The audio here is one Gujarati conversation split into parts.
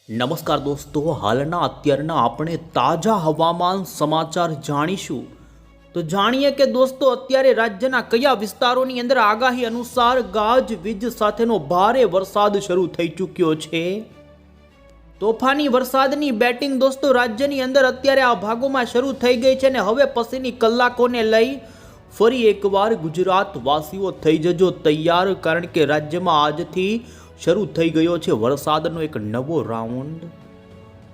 નમસ્કાર દોસ્તો, હાલના અત્યારના આપણે તાજા હવામાન સમાચાર જાણીશું. તો જાણીએ કે દોસ્તો અત્યારે રાજ્યના કયા વિસ્તારોની અંદર આગાહી અનુસાર ગાજવીજ સાથેનો ભારે વરસાદ શરૂ થઈ ચૂક્યો છે. તોફાની વરસાદની બેટિંગ દોસ્તો રાજ્યની અંદર અત્યારે આ ભાગોમાં શરૂ થઈ ગઈ છે અને હવે પછીની કલાકોને લઈ ફરી એકવાર ગુજરાત વાસીઓ થઈ જજો તૈયાર, કારણ કે રાજ્યમાં આજથી શરૂ થઈ ગયો છે વરસાદનો એક નવો રાઉન્ડ.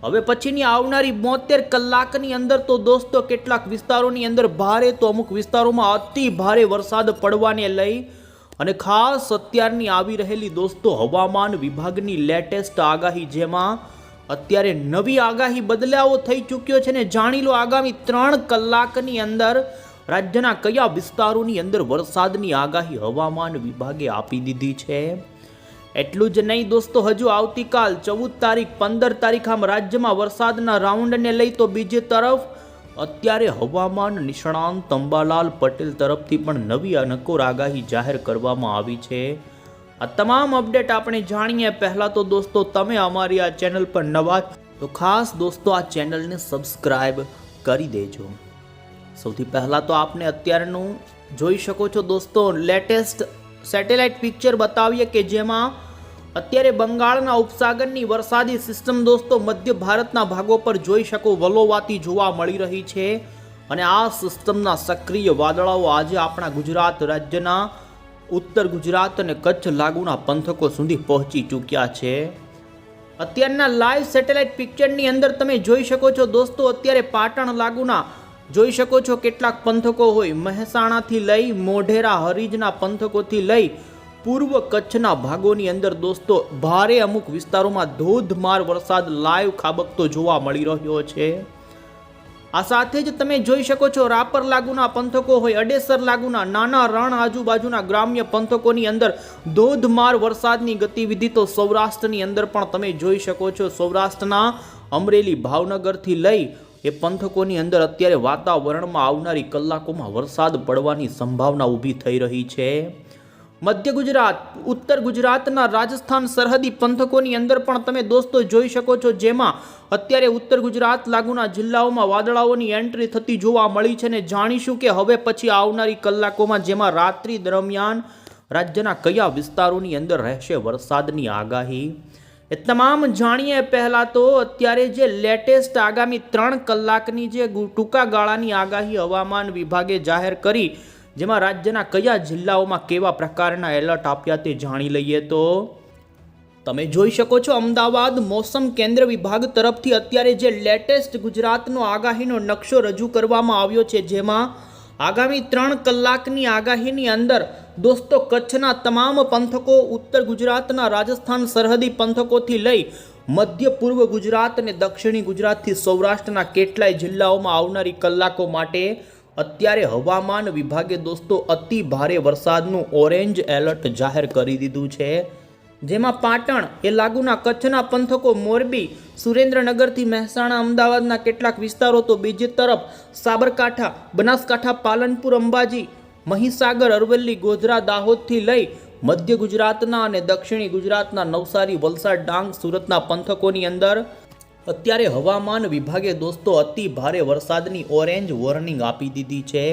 હવે પછીની આવનારી 72 કલાકની અંદર તો દોસ્તો કેટલાક વિસ્તારોની અંદર ભારે તો અમુક વિસ્તારોમાં અતિ ભારે વરસાદ પડવાને લઈ અને ખાસ અત્યારની આવી રહેલી દોસ્તો હવામાન વિભાગની લેટેસ્ટ આગાહી, જેમાં અત્યારે નવી આગાહી બદલાવો થઈ ચૂક્યો છે ને જાણી લો આગામી 3 કલાકની અંદર રાજ્યના કયા વિસ્તારોની અંદર વરસાદની આગાહી હવામાન વિભાગે આપી દીધી છે. એટલું જ નહીં દોસ્તો, હજુ આવતીકાલ 14 તારીખ 15 તારીખ આમ રાજ્યમાં વરસાદના રાઉન્ડને લઈ તો બીજી તરફ અત્યારે હવામાન નિષ્ણાંત અંબાલાલ પટેલ તરફથી પણ નવી નકોર આગાહી જાહેર કરવામાં આવી છે. આ તમામ અપડેટ આપણે જાણીએ પહેલા તો દોસ્તો તમે અમારી આ ચેનલ પર નવા તો ખાસ દોસ્તો આ ચેનલને સબસ્ક્રાઇબ કરી દેજો. સૌથી પહેલા તો આપને અત્યારનું જોઈ શકો છો દોસ્તો લેટેસ્ટ સેટેલાઇટ પિક્ચર બતાવીએ કે જેમાં અત્યારે બંગાળના ઉપસાગરની વરસાદી સિસ્ટમ દોસ્તો મધ્ય ભારતના ભાગો પર જોઈ શકો વલોવાતી જોવા મળી રહી છે અને આ સિસ્ટમના સક્રિય વાદળાઓ આજે આપણા ગુજરાત રાજ્યના ઉત્તર ગુજરાત અને કચ્છ લાગુના પંથકો સુધી પહોંચી ચૂક્યા છે. અત્યારના લાઈવ સેટેલાઇટ પિક્ચરની અંદર તમે જોઈ શકો છો દોસ્તો અત્યારે પાટણ લાગુના જોઈ શકો છો કેટલાક પંથકો હોય, મહેસાણાથી લઈ મોઢેરા હરીજના પંથકોથી લઈ પૂર્વ કચ્છના ભાગોની અંદર દોસ્તો ભારે અમુક વિસ્તારોમાં ધોધમાર વરસાદ લાઈવ ખાબકતો જોવા મળી રહ્યો છે. આ સાથે જ તમે જોઈ શકો છો રાપર લાગુના પંથકો હોય, અડેસર લાગુના નાના રણ આજુબાજુના ગ્રામ્ય પંથકોની અંદર ધોધમાર વરસાદની ગતિવિધિ તો સૌરાષ્ટ્રની અંદર પણ તમે જોઈ શકો છો. સૌરાષ્ટ્રના અમરેલી ભાવનગરથી લઈ એ પંથકોની અંદર અત્યારે વાતાવરણમાં આવનારી કલાકોમાં વરસાદ પડવાની સંભાવના ઊભી થઈ રહી છે. મધ્ય ગુજરાત, ઉત્તર ગુજરાતના રાજસ્થાન સરહદી પંથકોની અંદર પણ તમે દોસ્તો જોઈ શકો છો, જેમાં અત્યારે ઉત્તર ગુજરાત લાગુના જિલ્લાઓમાં વાદળાઓની એન્ટ્રી થતી જોવા મળી છે ને જાણીશું કે હવે પછી આવનારી કલાકોમાં જેમાં રાત્રિ દરમિયાન રાજ્યના કયા વિસ્તારોની અંદર રહેશે વરસાદની આગાહી. એ તમામ જાણીએ પહેલા તો અત્યારે જે લેટેસ્ટ આગામી 3 કલાકની જે ટૂંકા ગાળાની આગાહી હવામાન વિભાગે જાહેર કરી, જેમાં રાજ્યના કયા જિલ્લાઓમાં કેવા પ્રકારના એલર્ટ આપ્યા તે જાણી લઈએ. તો તમે જોઈ શકો છો અમદાવાદ મોસમ કેન્દ્ર વિભાગ તરફથી અત્યારે જે લેટેસ્ટ ગુજરાતનો આગાહીનો નકશો રજૂ કરવામાં આવ્યો છે, જેમાં આગામી 3 કલાકની આગાહીની અંદર દોસ્તો કચ્છના તમામ પંથકો, ઉત્તર ગુજરાતના રાજસ્થાન સરહદી પંથકોથી લઈ મધ્ય પૂર્વ ગુજરાત અને દક્ષિણી ગુજરાતથી સૌરાષ્ટ્રના કેટલાય જિલ્લાઓમાં આવનારી કલાકો માટે અત્યારે હવામાન વિભાગે દોસ્તો અતિ ભારે વરસાદનું ઓરેન્જ એલર્ટ જાહેર કરી દીધું છે. જેમાં પાટણ એ લાગુના કચ્છના પંથકો, મોરબી, સુરેન્દ્રનગરથી મહેસાણા, અમદાવાદના કેટલાક વિસ્તારો તો બીજી તરફ સાબરકાંઠા, બનાસકાંઠા, પાલનપુર, અંબાજી, મહીસાગર, અરવલ્લી, ગોધરા, દાહોદથી લઈ મધ્ય ગુજરાતના અને દક્ષિણી ગુજરાતના નવસારી, વલસાડ, ડાંગ, સુરતના પંથકોની અંદર અત્યારે હવામાન વિભાગે દોસ્તો અતિ ભારે વરસાદની ઓરેન્જ વોર્નિંગ આપી દીધી છે.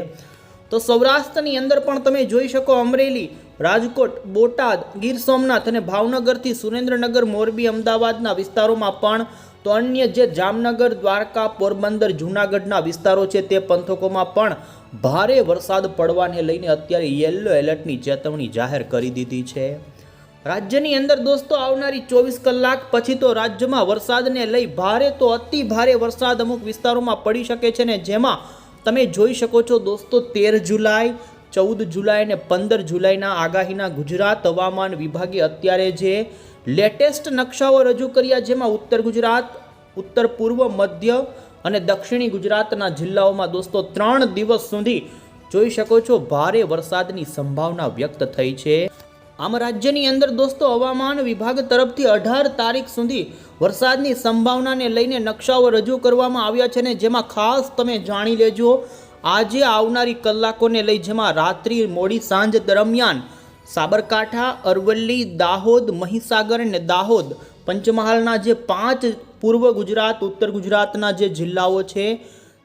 તો સૌરાષ્ટ્રની અંદર પણ તમે જોઈ શકો અમરેલી, રાજકોટ, બોટાદ, ગીર સોમનાથ અને ભાવનગરથી સુરેન્દ્રનગર, મોરબી, અમદાવાદના વિસ્તારોમાં પણ તો અન્ય જે જામનગર, દ્વારકા, પોરબંદર, જૂનાગઢના વિસ્તારો છે તે પંથકોમાં પણ ભારે વરસાદ પડવાને લઈને અત્યારે યલો એલર્ટની ચેતવણી જાહેર કરી દીધી છે. રાજ્યની અંદર દોસ્તો આવનારી 24 કલાક પછી તો રાજ્યમાં વરસાદને લઈ ભારે તો અતિ ભારે વરસાદ અમુક વિસ્તારોમાં પડી શકે છે ને જેમાં તમે જોઈ શકો છો દોસ્તો 13 જુલાઈ, 14 જુલાઈ અને 15 જુલાઈના આગાહીના ગુજરાત હવામાન વિભાગે અત્યારે જે લેટેસ્ટ નકશાઓ રજૂ કર્યા, જેમાં ઉત્તર ગુજરાત, ઉત્તર પૂર્વ, મધ્ય અને દક્ષિણી ગુજરાતના જિલ્લાઓમાં દોસ્તો 3 દિવસ સુધી જોઈ શકો છો ભારે વરસાદની સંભાવના વ્યક્ત થઈ છે. આમ રાજ્યની અંદર દોસ્તો હવામાન વિભાગ તરફથી 18 તારીખ સુધી વરસાદની સંભાવનાને લઈને નકશાઓ રજૂ કરવામાં આવ્યા છે ને જેમાં ખાસ તમે જાણી લેજો આજે આવનારી કલાકોને લઈ, જેમાં રાત્રિ મોડી સાંજ દરમિયાન સાબરકાંઠા, અરવલ્લી, દાહોદ, મહીસાગર અને દાહોદ પંચમહાલના જે 5 પૂર્વ ગુજરાત ઉત્તર ગુજરાતના જે જિલ્લાઓ છે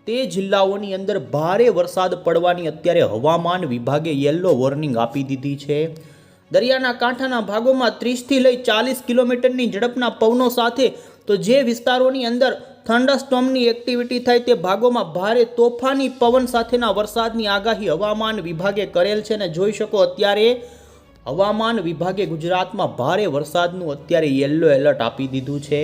તે જિલ્લાઓની અંદર ભારે વરસાદ પડવાની અત્યારે હવામાન વિભાગે યલો વોર્નિંગ આપી દીધી છે. દરિયાના કાંઠાના ભાગોમાં 30થી લઈ 40 કિલોમીટરની ઝડપના પવનો સાથે તો જે વિસ્તારોની અંદર થંડરસ્ટોર્મની એક્ટિવિટી થાય તે ભાગોમાં ભારે તોફાની પવન સાથેના વરસાદની આગાહી હવામાન વિભાગે કરેલ છે. અને જોઈ શકો અત્યારે હવામાન વિભાગે ગુજરાતમાં ભારે વરસાદનું અત્યારે યલો એલર્ટ આપી દીધું છે.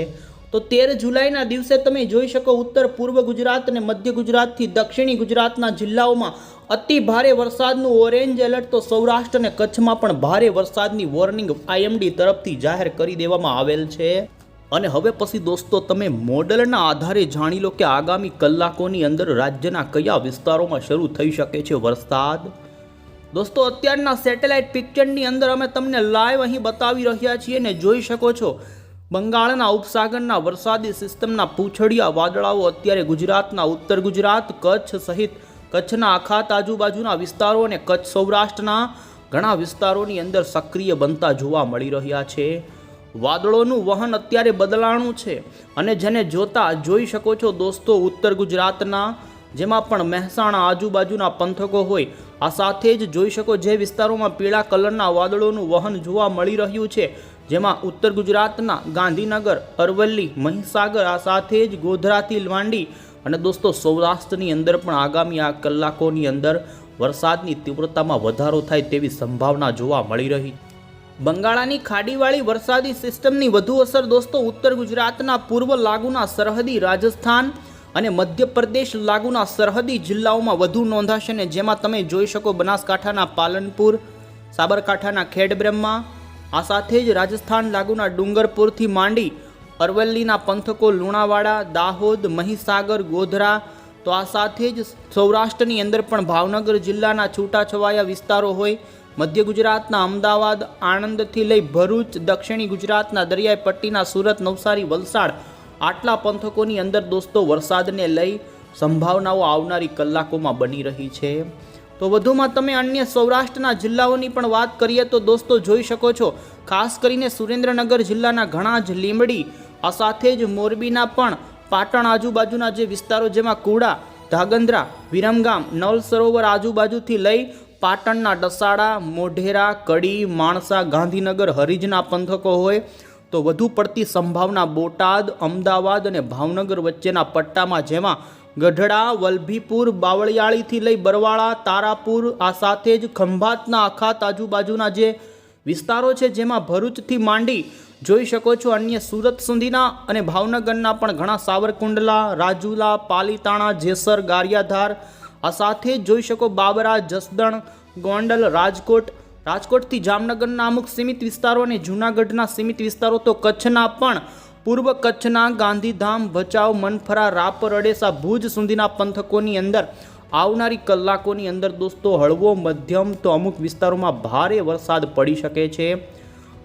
તો 13 જુલાઈના દિવસે તમે જોઈ શકો ઉત્તર પૂર્વ ગુજરાત અને મધ્ય ગુજરાતથી દક્ષિણી ગુજરાતના જિલ્લાઓમાં અતિ ભારે વરસાદનું ઓરેન્જ એલર્ટ, તો સૌરાષ્ટ્ર અને કચ્છમાં પણ ભારે વરસાદની વોર્નિંગ આઈએમડી તરફથી જાહેર કરી દેવામાં આવેલ છે. અને હવે પછી દોસ્તો તમે મોડલના આધારે જાણી લો કે આગામી કલાકોની અંદર રાજ્યના કયા વિસ્તારોમાં શરૂ થઈ શકે છે વરસાદ. દોસ્તો અત્યારના સેટેલાઇટ પિક્ચરની અંદર અમે તમને લાઈવ અહીં બતાવી રહ્યા છીએ ને જોઈ શકો છો બંગાળના ઉપસાગરના વરસાદી સિસ્ટમના પૂંછડિયા વાદળાઓ અત્યારે ગુજરાતના ઉત્તર ગુજરાત, કચ્છ સહિત કચ્છના અખાત આજુબાજુના વિસ્તારો અને કચ્છ સૌરાષ્ટ્રના ઘણા વિસ્તારોની અંદર સક્રિય બનતા જોવા મળી રહ્યા છે. વાદળોનું વહન અત્યારે બદલાણું છે અને જેને જોતા જોઈ શકો છો દોસ્તો ઉત્તર ગુજરાતના જેમાં પણ મહેસાણા આજુબાજુના પંથકો હોય આ સાથે જ જોઈ શકો જે વિસ્તારોમાં પીળા કલરના વાદળોનું વહન જોવા મળી રહ્યું છે જેમાં ઉત્તર ગુજરાતના ગાંધીનગર, અરવલ્લી, મહીસાગર આ સાથે જ ગોધરાથી માંડી અને દોસ્તો સૌરાષ્ટ્રની અંદર પણ આગામી આ કલાકોની અંદર વરસાદની તીવ્રતામાં વધારો થાય તેવી સંભાવના જોવા મળી રહી. બંગાળાની ખાડીવાળી વરસાદી સિસ્ટમની વધુ અસર દોસ્તો ઉત્તર ગુજરાતના પૂર્વ લાગુના સરહદી રાજસ્થાન અને મધ્યપ્રદેશ લાગુના સરહદી જિલ્લાઓમાં વધુ નોંધાશે ને જેમાં તમે જોઈ શકો બનાસકાંઠાના પાલનપુર, સાબરકાંઠાના ખેડબ્રહ્મા આ સાથે જ રાજસ્થાન લાગુના ડુંગરપુરથી માંડી અરવલ્લીના પંથકો લુણાવાડા, દાહોદ, મહીસાગર, ગોધરા, તો આ સાથે જ સૌરાષ્ટ્રની અંદર પણ ભાવનગર જિલ્લાના છૂટાછવાયા વિસ્તારો હોય, મધ્ય ગુજરાતના અમદાવાદ, આણંદથી લઈ ભરૂચ, દક્ષિણી ગુજરાતના દરિયાઈ પટ્ટીના સુરત, નવસારી, વલસાડ આટલા પંથકોની અંદર દોસ્તો વરસાદને લઈ સંભાવનાઓ આવનારી કલાકોમાં બની રહી છે. તો વધુમાં તમે અન્ય સૌરાષ્ટ્રના જિલ્લાઓની પણ વાત કરીએ તો દોસ્તો જોઈ શકો છો ખાસ કરીને સુરેન્દ્રનગર જિલ્લાના ઘણા જ લીંબડી આ સાથે જ મોરબીના પણ પાટણ આજુબાજુના જે વિસ્તારો જેમાં કુડા, ધાગંદ્રા, વિરમગામ, નળ સરોવર આજુબાજુથી લઈ પાટણના ડસાડા, મોઢેરા, કડી, માણસા, ગાંધીનગર, હરીજના પંથકો હોય તો વધુ પડતી સંભાવના બોટાદ, અમદાવાદ અને ભાવનગર વચ્ચેના પટ્ટામાં જેમાં ગઢડા, વલભીપુર, બાવળિયાળીથી લઈ બરવાળા, તારાપુર આ સાથે જ ખંભાતના અખાત આજુબાજુના જે વિસ્તારો છે જેમાં ભરૂચથી માંડી જોઈ શકો છો અન્ય સુરત સુધીના અને ભાવનગરના પણ ઘણા સાવરકુંડલા, રાજુલા, પાલીતાણા, જેસર, ગારિયાધાર આ સાથે જ જોઈ શકો બાબરા, જસદણ, ગોંડલ, રાજકોટથી જામનગરના અમુક સીમિત વિસ્તારો અને જૂનાગઢના સીમિત વિસ્તારો, તો કચ્છના પણ પૂર્વ કચ્છના ગાંધીધામ, ભચાઉ, મનફરા, રાપર, અડેસા, ભુજ સુધીના પંથકોની અંદર આવનારી કલાકોની અંદર દોસ્તો હળવો મધ્યમ તો અમુક વિસ્તારોમાં ભારે વરસાદ પડી શકે છે.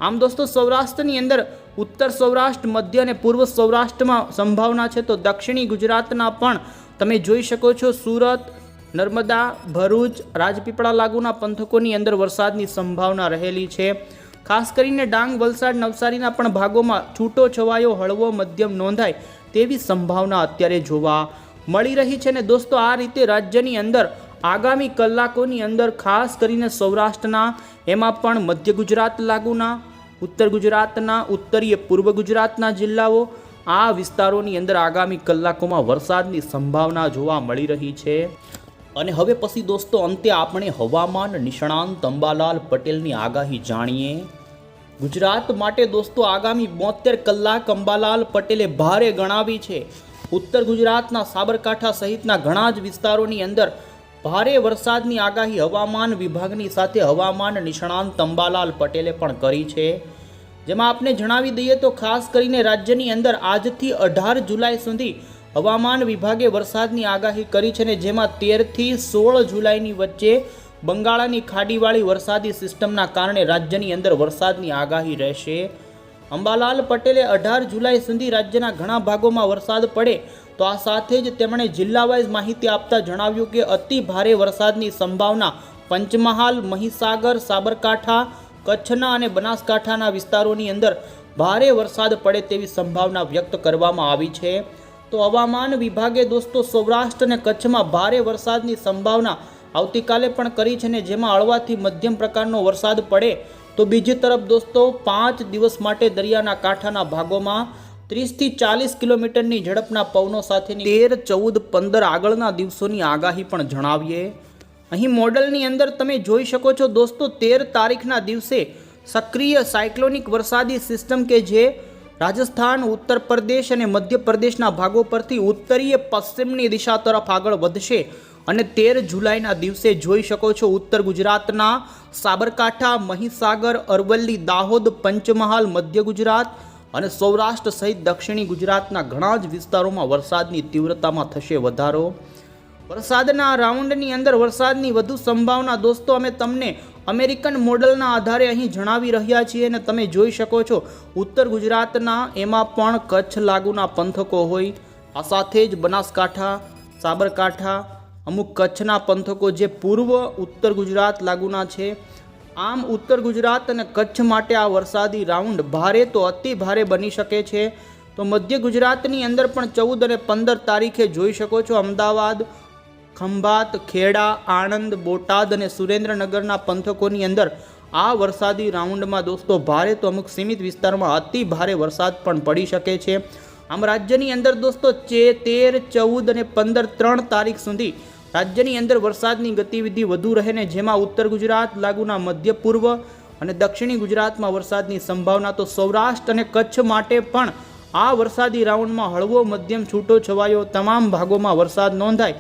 આમ દોસ્તો સૌરાષ્ટ્રની અંદર ઉત્તર સૌરાષ્ટ્ર, મધ્ય અને પૂર્વ સૌરાષ્ટ્રમાં સંભાવના છે તો દક્ષિણી ગુજરાતના પણ તમે જોઈ શકો છો સુરત, નર્મદા, ભરૂચ, રાજપીપળા લાગુના પંથકોની અંદર વરસાદની સંભાવના રહેલી છે. ખાસ કરીને ડાંગ, વલસાડ, નવસારીના પણ ભાગોમાં છૂટો છવાયો હળવો મધ્યમ નોંધાય તેવી સંભાવના અત્યારે જોવા મળી રહી છે. ને દોસ્તો આ રીતે રાજ્યની અંદર આગામી કલાકોની અંદર ખાસ કરીને સૌરાષ્ટ્રના એમાં પણ મધ્ય ગુજરાત લાગુના, ઉત્તર ગુજરાતના, ઉત્તરીય પૂર્વ ગુજરાતના જિલ્લાઓ આ વિસ્તારોની અંદર આગામી કલાકોમાં વરસાદની સંભાવના જોવા મળી રહી છે. અને હવે પછી દોસ્તો અંતે આપણે હવામાન નિષ્ણાંત અંબાલાલ પટેલની આગાહી જાણીએ. ગુજરાત માટે દોસ્તો આગામી 72 કલાક અંબાલાલ પટેલે ભારે ગણાવી છે. ઉત્તર ગુજરાતના સાબરકાંઠા સહિતના ઘણા જ વિસ્તારોની અંદર ભારે વરસાદની આગાહી હવામાન વિભાગની સાથે હવામાન નિષ્ણાંત અંબાલાલ પટેલે પણ કરી છે. જેમાં આપને જણાવી દઈએ તો ખાસ કરીને રાજ્યની અંદર આજથી 18 જુલાઈ સુધી હવામાન વિભાગે વરસાદની આગાહી કરી છે ને જેમાં 13 થી 16 જુલાઈની વચ્ચે બંગાળાની ખાડીવાળી વરસાદી સિસ્ટમના કારણે રાજ્યની અંદર વરસાદની આગાહી રહેશે. અંબાલાલ પટેલે 18 જુલાઈ સુધી રાજ્યના ઘણા ભાગોમાં વરસાદ પડે તો આ સાથે જ તેમણે જિલ્લા વાઇઝ માહિતી આપતા જણાવ્યું કે અતિ ભારે વરસાદની સંભાવના પંચમહાલ, મહીસાગર, સાબરકાંઠા, કચ્છના અને બનાસકાંઠાના વિસ્તારોની અંદર ભારે વરસાદ પડે તેવી સંભાવના વ્યક્ત કરવામાં આવી છે. તો હવામાન વિભાગે દોસ્તો સૌરાષ્ટ્ર અને કચ્છમાં ભારે વરસાદની સંભાવના આવતીકાલે પણ કરી છે ને જેમાં હળવાથી મધ્યમ પ્રકારનો વરસાદ પડે. તો બીજી તરફ દોસ્તો 5 દિવસ માટે દરિયાના કાંઠાના ભાગોમાં 30 થી 40 કિલોમીટરની ઝડપના પવનો સાથેની 13, 14, 15 આગળના દિવસોની આગાહી પણ જણાવીએ. અહીં મોડલની અંદર તમે જોઈ શકો છો દોસ્તો 13 તારીખના દિવસે સક્રિય સાયક્લોનિક વરસાદી સિસ્ટમ કે જે રાજસ્થાન, ઉત્તર પ્રદેશ અને મધ્યપ્રદેશના ભાગો પરથી ઉત્તરીય પશ્ચિમની દિશા તરફ આગળ વધશે અને 13 જુલાઈના દિવસે જોઈ શકો છો ઉત્તર ગુજરાતના સાબરકાંઠા, મહીસાગર, અરવલ્લી, દાહોદ, પંચમહાલ, મધ્ય ગુજરાત અને સૌરાષ્ટ્ર સહિત દક્ષિણી ગુજરાતના ઘણા જ વિસ્તારોમાં વરસાદની તીવ્રતામાં થશે વધારો. વરસાદના રાઉન્ડની અંદર વરસાદની વધુ સંભાવના દોસ્તો અમે તમને અમેરિકન મોડલના આધારે અહીં જણાવી રહ્યા છીએ અને તમે જોઈ શકો છો ઉત્તર ગુજરાતના એમાં પણ કચ્છ લાગુના પંથકો હોય, આ સાથે જ બનાસકાંઠા, સાબરકાંઠા, અમુક કચ્છના પંથકો જે પૂર્વ ઉત્તર ગુજરાત લાગુના છે. આમ ઉત્તર ગુજરાત અને કચ્છ માટે આ વરસાદી રાઉન્ડ ભારે તો અતિ ભારે બની શકે છે. તો મધ્ય ગુજરાતની અંદર પણ 14 અને 15 તારીખે જોઈ શકો છો અમદાવાદ, ખંભાત, ખેડા, આણંદ, બોટાદ અને સુરેન્દ્રનગરના પંથકોની અંદર આ વરસાદી રાઉન્ડમાં દોસ્તો ભારે તો અમુક સીમિત વિસ્તારમાં અતિ ભારે વરસાદ પણ પડી શકે છે. આમ રાજ્યની અંદર દોસ્તો 13, 14 અને 15 3 તારીખ સુધી રાજ્યની અંદર વરસાદની ગતિવિધિ વધુ રહે ને જેમાં ઉત્તર ગુજરાત લાગુના મધ્ય પૂર્વ અને દક્ષિણી ગુજરાતમાં વરસાદની સંભાવના. તો સૌરાષ્ટ્ર અને કચ્છ માટે પણ આ વરસાદી રાઉન્ડમાં હળવો મધ્યમ છૂટો છવાયો તમામ ભાગોમાં વરસાદ નોંધાય